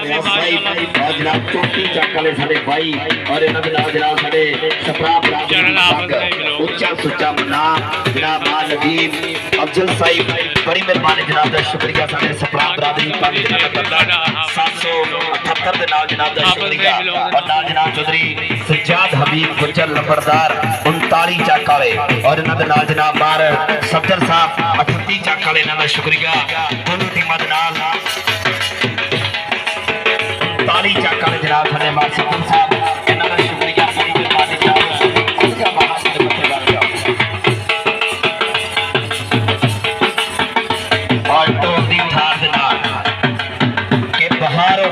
जनाब चोटी चक वाले साडे भाई और इन्हां दे नाल जनाब साडे सप्रा उच्चा सुच्चा मना जनाब मां नदीम अफजल साहिब बड़ी मेहरबानी जनाब दा शुक्रिया साडे सप्रा बरादरी पाक 778 दे नाल जनाब दा शुक्रिया और नाल जनाब चौधरी सज्जाद हबीब गुजर लंबरदार 39 चक वाले और इन्हां दे नाल जनाब बार सज्जन साहब 38 चक वाले इन्हां दा शुक्रिया दोनों टीमां दे नाल ताली चक वाले जनाब साडे मां सज्जन साहब इन्हां दा शुक्रिया बड़ी मेहरबानी जनाब उसका बाहर से बच्चे लग जाओ और तो दी ठार दे नाल के बहारों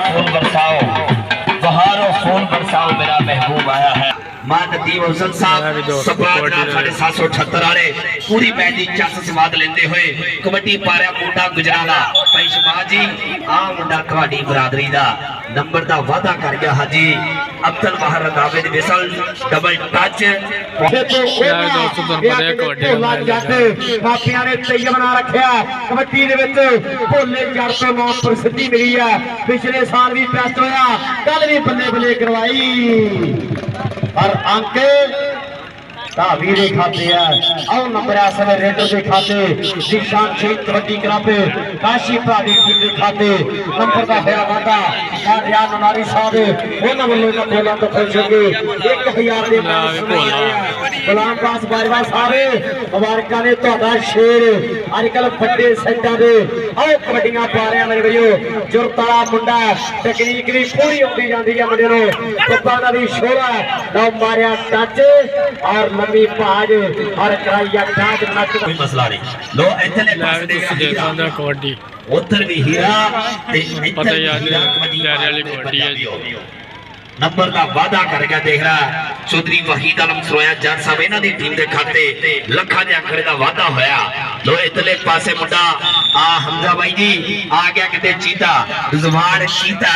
फूल बरसाओ मेरा महबूब आया है मां नदीम अफजल साहब सपाद नाल साडे 778 वाले पूरी मैच दी चस स्वाद लेंदे होए कबड्डी पारिया मुंडा गुजराला भाई शबाज जी आ मुंडा ਤੁਹਾਡੀ ਬਰਾਦਰੀ ਦਾ नंबर का वादा कर गया हाजी अब्दुल महर नावेद विसल डबल टच मापिया ने तेज बना रखा कबड्डी भोले जड़ तो नाम प्रसिद्धि मिली है पिछले साल भी टेस्ट होया कल भी बल्ले बल्ले करवाई और अंक धावी के खाते है आओ नंबर समय रेडर के खाते निशान शेख कबड्डी क्लब काशी भादी टीम के खाते नंबर का होया वादा रियाज ननारी साहब उन्होंने वालों बोला तो खुश होंगे 1000 के गुलाम पास बाजवा साहब मुबारक ने तुहाडा शेर अजकल बड़े सेटां दे आओ कबड्डियां पा रहे मेरे भईओ जुरत वाला मुंडा तकनीक भी पूरी आती जाती है मुंडे नूं पप्पा दा भी शोरा लो मारिया टच और लंबी भाज और कराइया टाच नच कोई मसला नहीं लो इधरले पासे दे कबड्डी उधर भी हीरा ते इधर हीरा कबड्डी है नंबर का वादा कर गया देख रहा चौधरी वहीद आलम सरोया जट साहब इन्हां दी टीम दे खाते लखा दे आंकड़े का वादा होया लो इधरले पासे मुंडा आ हमजा भाई जी आ गया किते चीता जुबान चीता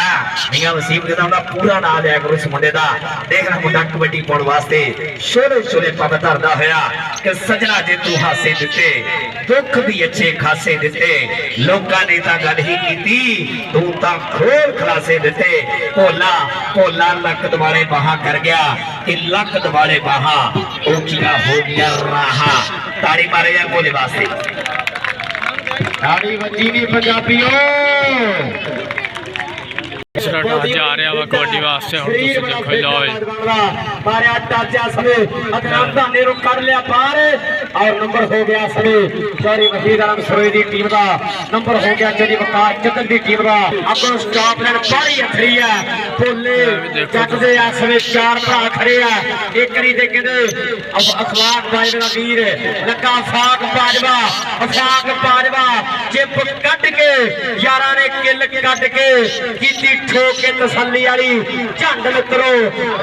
मियां वसीम दा पूरा नाम लिया करो इस मुंडे दा देखना मुंडा कबड्डी पाउण वास्ते शोले शोले पग धरदा होया कि सजना जे तू हासे दिते दुख भी अच्छे खासे दिते लोकां ने तां गल ही कीती तू तां खोल खलासे दिते भोला भोला लक दवाले बहा कर गया कि लक दवाले बहा ऊंचा हो गया राहा ताड़ी मारे या बोले वास्ते ताड़ी बजी नहीं पंजाबियों जा रहा वा कबड्डी वास्ते हम तुसी देखो जाओ मारे टाचा समय अकरम धाने रो कर लिया बाहर और नंबर हो गया समय चौधरी वहीद आलम सरोई दी टीम का नंबर हो गया चौधरी वकार चतन दी टीम का अगों स्टॉप लाइन बड़ी अथरी है भोले जट दे इस समय चार भरा खड़े है एक करी दे कहंदे अखलाक बाजवा वीर लगा अफाक बाजवा चिप कट के यारां ने किल कट के कीती ठोक के तसल्ली वाली झंड मित्रो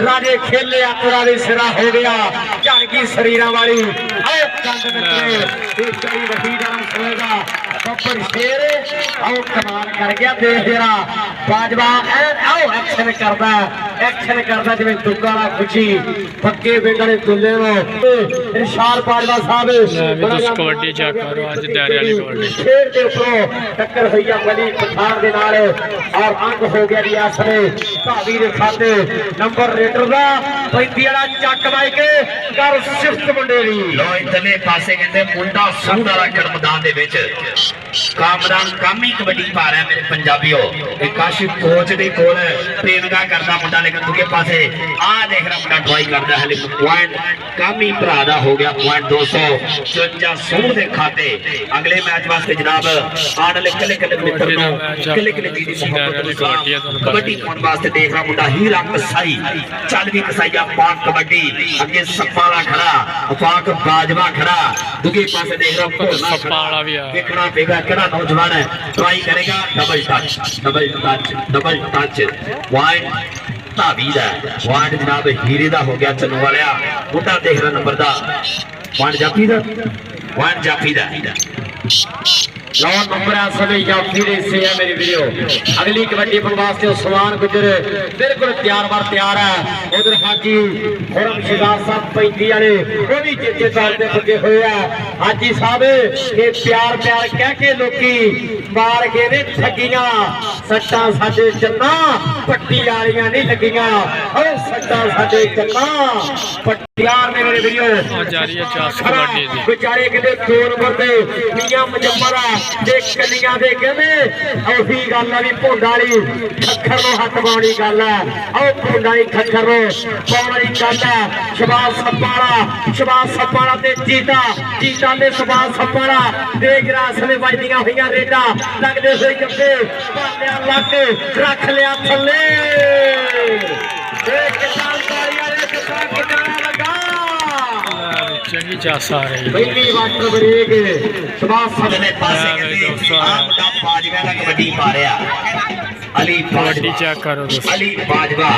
राजे खेले आतरा भी सिरा हो गया झड़की शरीर वाली आओ झंड मित्रो चौधरी वहीद आलम सरोएगा बब्बर शेर आओ कमाल कर गया देख जरा बाजवा आओ एक्शन करदा जिवें दुग्गा दा खुशी पक्के बेगड़े दुल्ले नो इरशाद बाजवा साहब कबड्डी चेक करो आज दायरे वाली कबड्डी शेर दे ऊपर टक्कर होई है बड़ी पठान दे नाल और अंक हो गया जी आसरे भावी दे खाते नंबर रेडर दा 35 वाला चक वाई के कर शिफ्ट मुंडे दी लो इधरले पासे कहंदे मुंडा सूड वाला कर मैदान दे विच कामरान कामी कबड्डी पा रहा है मेरे पंजाबियों एक काशी कोच दे कोल ट्रेनिंग करदा मुंडा लेकिन दूसरे पासे आ देख रहा मुंडा ड्राई करदा है लेकिन पॉइंट कामी भरा दा हो गया पॉइंट 254 सूड दे खाते अगले मैच वास्ते जनाब आने ले कले कले मित्र नो कले कले दी दी मोहब्बत कबड्डी पाउण वास्ते देख रहा मुंडा हीरा कसाई चल भी कसाईया पाक कबड्डी अगे सप्पा वाला खड़ा पाक बाजवा खड़ा दूसरे पासे देख रहा सप्पा वाला भी है देखना पेगा केड़ा नौजवान है ट्राई करेगा डबल टच पॉइंट धावी दा पॉइंट जनाब हीरे दा हो गया चलने वाला मुंडा देख रहा नंबर दा पॉइंट जाफी दा 9 नंबर है समय या फिर से है मेरी वीडियो। अगली कबड्डी वास्ते उस्मान गुजर बिल्कुल तैयार बार तैयार है। उधर हाजी खुरम शिदार साहब 35 वाले वो भी चेचे तौर पर पुजे हुए हैं। हाजी साहब ये प्यार प्यार कह के लोकी मार के ने ठगियां सट्टा साडे चन्ना पट्टी वालियां नहीं लगियां और सट्टा साडे चन्ना पट्टियार ने मेरे वीडियो जारी है 4 कबड्डी दी बेचारे कहते 2 नंबर दे मियां मुजम्मर ते कलियां दे कहते ओही गल है भी भोंडा वाली खक्खर नो हथ पाउणी गल है ओ भोंडा वाली खक्खर नो पाउणी गल है। शबाज सप्पाड़ा ते चीता ते शबाज सप्पाड़ा ते ग्रास ने वजदियां होईयां रेडा लगदे होए जंदे पालिया लग रख लिया थल्ले एक तालतारी वाले कितना लगा चंगी चास आ रही है। पहली वाटर ब्रेक शबाज सप्पाड़ा पासे दोस्तों मुंडा बाजवा दा कबड्डी पा रहा अली कबड्डी चेक करो दोस्तों। अली बाजवा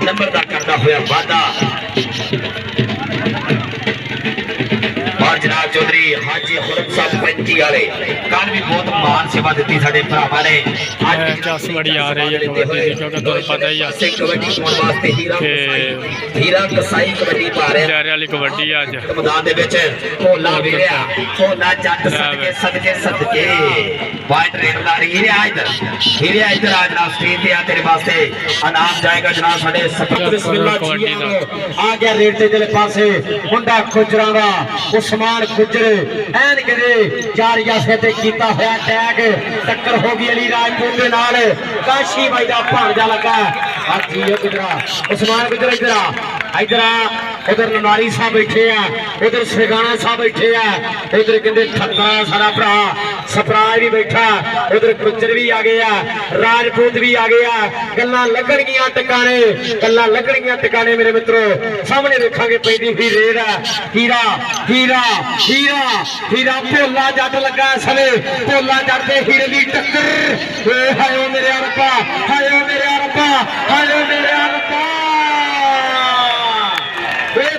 नंबर दा करदा होया वादा और जनाब चौधरी हाजी खुरम साहब 35 वाले कल भी बहुत मान सेवा दी साडे भरावां ने। चास बड़ी आ रही है कबड्डी की क्योंकि तुहानू पता ही है कबड्डी पाउण वास्ते हीरा कसाई कबड्डी पा रहे प्यारे वाली कबड्डी अज मैदान दे विच भोला वीरिया भोला जट सदके वाइट रेडदार हीरे इधर आ जनाब स्क्रीन पे आ तेरे वास्ते अनाम जाएगा जनाब साडे बिस्मिल्लाह जी आ गया रेड ते जेले पासे मुंडा गुजरां दा उस्मान गुजर ऐन करे जारिया से ते कीता होया टैग टक्कर हो गई अली राजपूत दे नाल काशी भाई दा भांजा लगा हाजी गुजरा उस्मान गुजर इधर उधर ननारी साहब बैठे हैं उधर सरगाना साहब बैठे हैं उधर कहते ठक्करा सारा भरा सपराज भी बैठा उधर गुजर भी आ गया राजपूत भी आ गया गल्लां लगणगियां टिकाने मेरे मित्रों सामने देखांगे पैंदी हुई रेड है हीरा भोला जट लगा सले भोला जट ते हीरे दी टक्कर हाय ओ मेरे रब्बा हाय ओ मेरे रब्बा हाय ओ मेरे रब्बा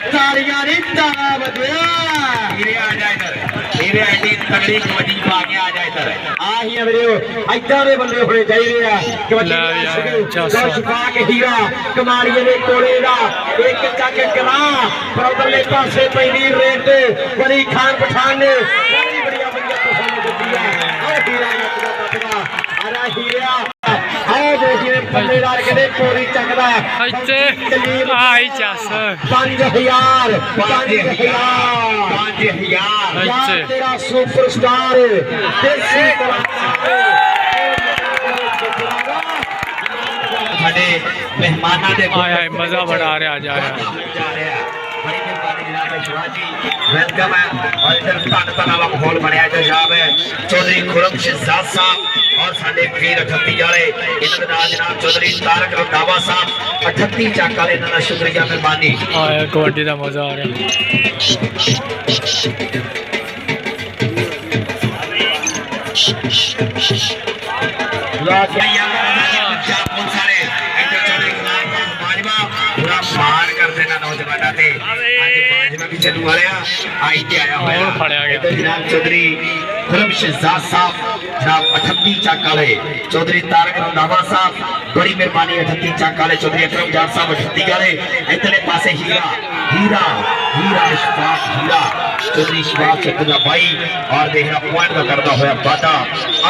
तालियां नहीं ताला बजया हीरे आ जा इधर हीरे आईडी तगड़ी कबड्डी पा के आ जा इधर आ ही वीडियो इदां दे बंदे होने चाहिए आ कबड्डी छुपा के हीरा कमाड़िए दे कोले दा एक चक कला पर उधरले पासे पैंदी रेड ते वली खान पठान ने बड़ी बढ़िया पसंद की है आ हीरा का अरे हीरा आओ देखिए बल्लेदार कहते कोरी चकदा ਇੱਥੇ ਆਈ ਚੱਸ 5000 तेरा सुपरस्टार देसी बड़े मेहमाना दे आया मजा बड़ा आ रहा जा रहा बड़ी मेहरबानी जनाब शिवाजी वेलकम है और इधर तन माहौल बनया जनाब चौधरी खुरम शहजाद साहब और साडे वीर 38 वाले इन्हां दा जनाब चौधरी तारक रंधावा साहब 38 चक वाले इन्हां दा शुक्रिया मेहरबानी आया कबड्डी दा मजा आ रहा मार कर देना नौजवानों ने बाजवा भी चलू वाले आई ते आया होया फड़या गया जनाब चौधरी खुरम शहजाद साहब जनाब 38 चक वाले चौधरी तारक रंधावा साहब बड़ी मेहरबानी 38 चक वाले चौधरी अकरम जाट साहब 38 वाले इधरले पासे हीरा इशफाक हीरा चौधरी इशफाक चतुरा भाई और देखना पॉइंट का करता होया वादा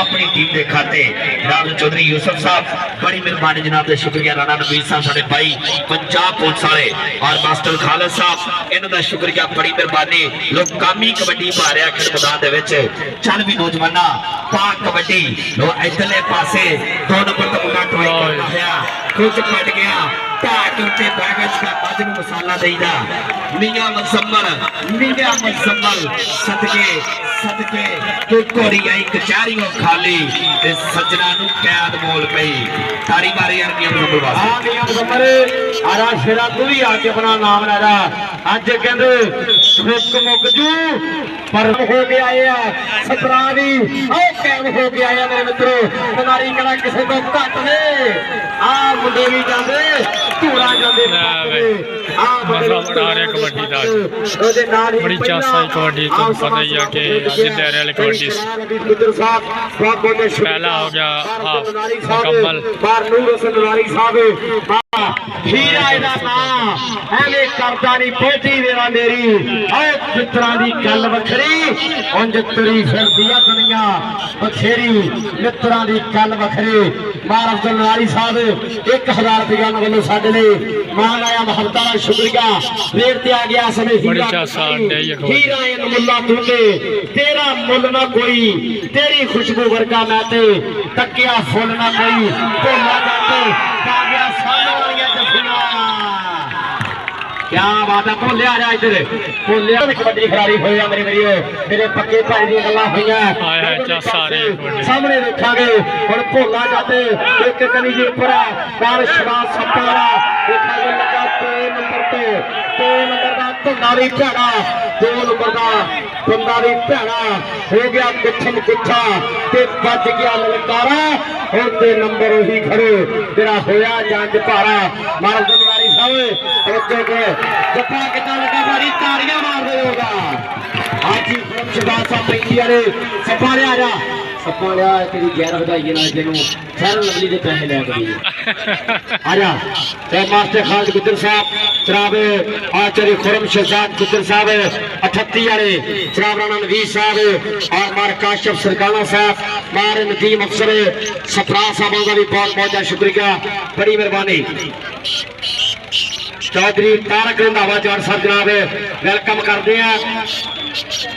अपनी टीम के खाते जनाब चौधरी यूसुफ साहब बड़ी मेहरबानी जनाब का शुक्रिया राणा नवीर साहब साडे भाई पंजाब पुलिस वाले और मास्टर खालिद साहब इन्हां दा शुक्रिया बड़ी मेहरबानी लोग कामी कबड्डी पा रहे खेल मैदान दे विच चल भी नौजवाना पा कबड्डी लो इधरले पासे 2 नंबर का मुंडा ट्राई करता होया कुछ कट गया टाट उत्ते बैगज का बाजू मसाला देईदा मियां मुजम्मल सदके तू कोरी आई कचहरीओ खाली ते सजना नु कैद मोल पई तारी मारी यार मियां मुजम्मल वास्ते हां मियां मुजम्मल आरा शेरा तू भी आके अपना नाम ले रा आज कहंदे मुक जू पर हो गया है सतरावी ओ कैद हो गया है मेरे मित्रों तुम्हारी कड़ा किसी को घट ने आ ਮੁੰਡੇ ਵੀ ਜਾਂਦੇ ਧੂਰਾ ਜਾਂਦੇ ਮਜ਼ਾ ਬਣਾ ਰਿਹਾ ਕਬੱਡੀ ਦਾ ਉਹਦੇ ਨਾਲ ਹੀ ਬੜੀ ਚਾਸਾ ਹੀ ਕਬੱਡੀ ਤੋਂ ਪਤਾ ਹੀ ਆ ਕਿ ਜਿੰਦੇਰੇ ਵਾਲੀ ਕਬੱਡੀ ਪਹਿਲਾ ਹੋ ਗਿਆ ਹਾਫ ਮੁਕੰਮਲ ਬਾਰ ਨੂਰ ਹਸਨ ਨਾਰੀ ਸਾਹਿਬ ਹੀਰਾ ਇਹਦਾ ਨਾਂ ਐਵੇਂ ਕਰਦਾ ਨਹੀਂ ਪੋਤੀ ਵੇਰਾ ਮੇਰੀ ਓਏ ਮਿੱਤਰਾਂ ਦੀ ਗੱਲ ਵੱਖਰੀ ਉਂਝ ਤੁਰੀ ਫਿਰਦੀ ਆ ਦੁਨੀਆ ਬਥੇਰੀ ਮਿੱਤਰਾਂ ਦੀ ਗੱਲ ਵੱਖਰੀ ਮਾਰ ਅਬਦੁਲ ਨਾਰੀ ਸਾਹਿਬ 1000 ਰੁਪਇਆ ਵੱਲੋਂ ਸਾਡੇ ਲਈ ਮਾਨ ਆਇਆ ਮੁਹੱਬਤਾਂ ਦਾ ਸ਼ੁਕਰੀਆ ਰੇਟ ਤੇ ਆ ਗਿਆ ਸਮੇਂ ਬੜੀ ਚਾਸਾ ਡੇ ਹੀਰਾ ਇਹ ਮੁੱਲਾ ਤੁੰਦੇ ਤੇਰਾ ਮੁੱਲ ਨਾ ਕੋਈ ਤੇਰੀ ਖੁਸ਼ਬੂ ਵਰਗਾ ਮੈਂ ਤੇ ਤੱਕਿਆ ਫੁੱਲ ਨਾ ਕੋਈ ਭੋਲਾ ਜਾਂਦੇ ਪਾ ਗਿਆ ਸਾਹਮਣੇ ਵਾਲੀਆਂ ਜੱਫੀਆਂ ਕਿਆ ਬਾਤ ਹੈ ਭੋਲਿਆ ਆ ਜਾ ਇੱਧਰ ਭੋਲਿਆ ਕਬੱਡੀ ਖਿਡਾਰੀ ਹੋਇਆ ਮੇਰੇ ਪੱਕੇ ਭਾਈ ਦੀਆਂ ਗੱਲਾਂ ਹੋਈਆਂ ਆਇਆ ਚਾਸਾ ਰੇ ਸਾਹਮਣੇ ਦੇਖਾਂਗੇ ਹੁਣ ਭੋਲਾ ਜਾਂਦੇ ਇੱਕ ਕਨੀ ਦੇ ਉੱਪਰ ਬਾਲ ਸ਼ਬਾਸ਼ ਸੱਪਾਰਾ ਦੇਖਾਂਗੇ ਲੱਗਾ 3 ਨੰਬਰ ਤੇ 2 ਨੰਬਰ ਦਾ ਧੁੰਦਾ ਵੀ ਭੈੜਾ 2 ਨੰਬਰ ਦਾ ਧੁੰਦਾ ਵੀ ਭੈੜਾ ਹੋ ਗਿਆ ਕੁੱਠਮ ਕੁੱਠਾ ਤੇ ਵੱਜ ਗਿਆ ਲਲਕਾਰਾ ਹੁਣ ਤੇ ਨੰਬਰ ਉਹੀ ਖੜੇ ਜਿਹੜਾ ਹੋਇਆ ਜੰਜ ਭਾਰਾ ਮਾਰ ਜ਼ਿੰਮੇਵਾਰੀ ਸਾਹਿਬ ਉੱਤੇ ਕੇ ਜੱਫਾ ਕਿੱਦਾਂ ਲੱਗਾ ਭਾਰੀ ਤਾੜੀਆਂ ਮਾਰਦੇ ਹੋਗਾ ਹਾਜੀ ਸ਼ਬਾਸ਼ ਸਾਹਿਬ ਪੈਂਦੀ ਵਾਲੇ ਸੱਪਾ ਲਿਆ ਜਾ ਸੱਪਾ ਲਿਆ ਤੇਰੀ ਗੈਰ ਵਧਾਈਏ ਨਾਲ ਜਿਹਨੂੰ ਸਾਰਾ ਲਵਲੀ ਦੇ ਪੈਸੇ ਲੈ ਗਈ ਆ ਜਾ ਤੇ ਮਾਸਟਰ ਖਾਲਦ ਗੁੱਜਰ ਸਾਹਿਬ ਜਨਾਬ ਆਚਾर्य खुरम शहजाद गुज्जर साहब 38 वाले जनाब राणा नवीस साहब और मार काशफ सरकाना साहब मार नदीम अफसर सफरा साहब का भी बहुत बहुत शुक्रिया बड़ी मेहरबानी चौधरी तारक रंधावा जौहर साहब जनाब वेलकम करते हैं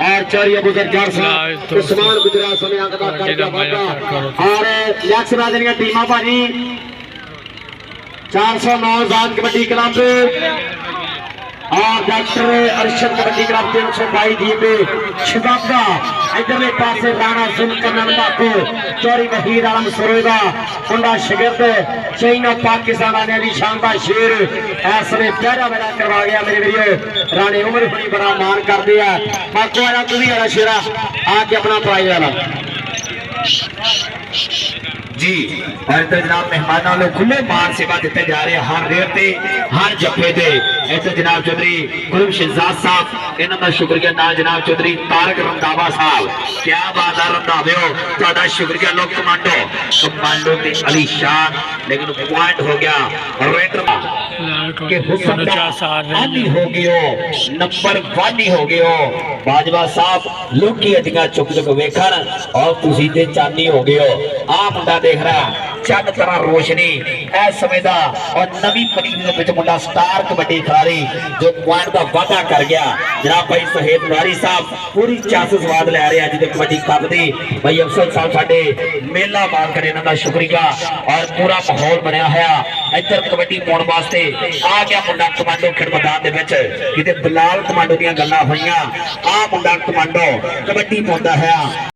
और चौधरी अबू जरजार साहब उस्मान गुजरात समय अदा करके वादा और लक्ष्य राजनिया टीमां भाजी 409 आजाद कबड्डी क्लब और डॉक्टर अरशद कबड्डी क्लब 322 दीप शबाबा इधरले पासे राणा सुल्तान बापू चौरी वहीर आलम सरोगा मुंडा शिगिर्द चाइना पाकिस्तान आने की शानदार शेर ऐसे पहरा मेरा करवा गया मेरे वीडियो राणे उमर बड़ी बड़ा मान करते हैं बाको आया तू भी आया शेरा आके अपना प्राइज वाला जी और तो जनाब मेहमानों को खुले मान सेवा देते जा रहे हैं हर रेट ते हर जफे ते ऐसे जनाब चौधरी गुरम शहजाद साहब इन्हां दा शुक्रिया ना जनाब चौधरी तारक रंधावा साहब क्या बात है रंधावियो तुहाडा शुक्रिया लोग कमांडो ते अली शान लेकिन पॉइंट हो गया रेटर के हुस्न आनी हो गयो नंबर 1 ही हो गयो बाजवा साहब लोकी अटियां चुक चुक वेखण और तुसी ते चानी हो गयो आ मुंडा देख रहा चंद तरह रोशनी इस समय दा और नवी पनीर दे विच मुंडा स्टार कबड्डी खिलाड़ी जो पॉइंट दा वादा कर गया जनाब भाई सहेब नारी साहब पूरी चास स्वाद ले रहे अज दे कबड्डी कप दी भाई अफसर साहब साडे मेला मार करे इन्हां दा शुक्रिया और पूरा माहौल बनया होया इधर कबड्डी पाउण वास्ते आ गया मुंडा कमांडो खेड मैदान दे विच किते बिलाल कमांडो दीयां गल्लां होईयां आ मुंडा कमांडो कबड्डी पाउंदा है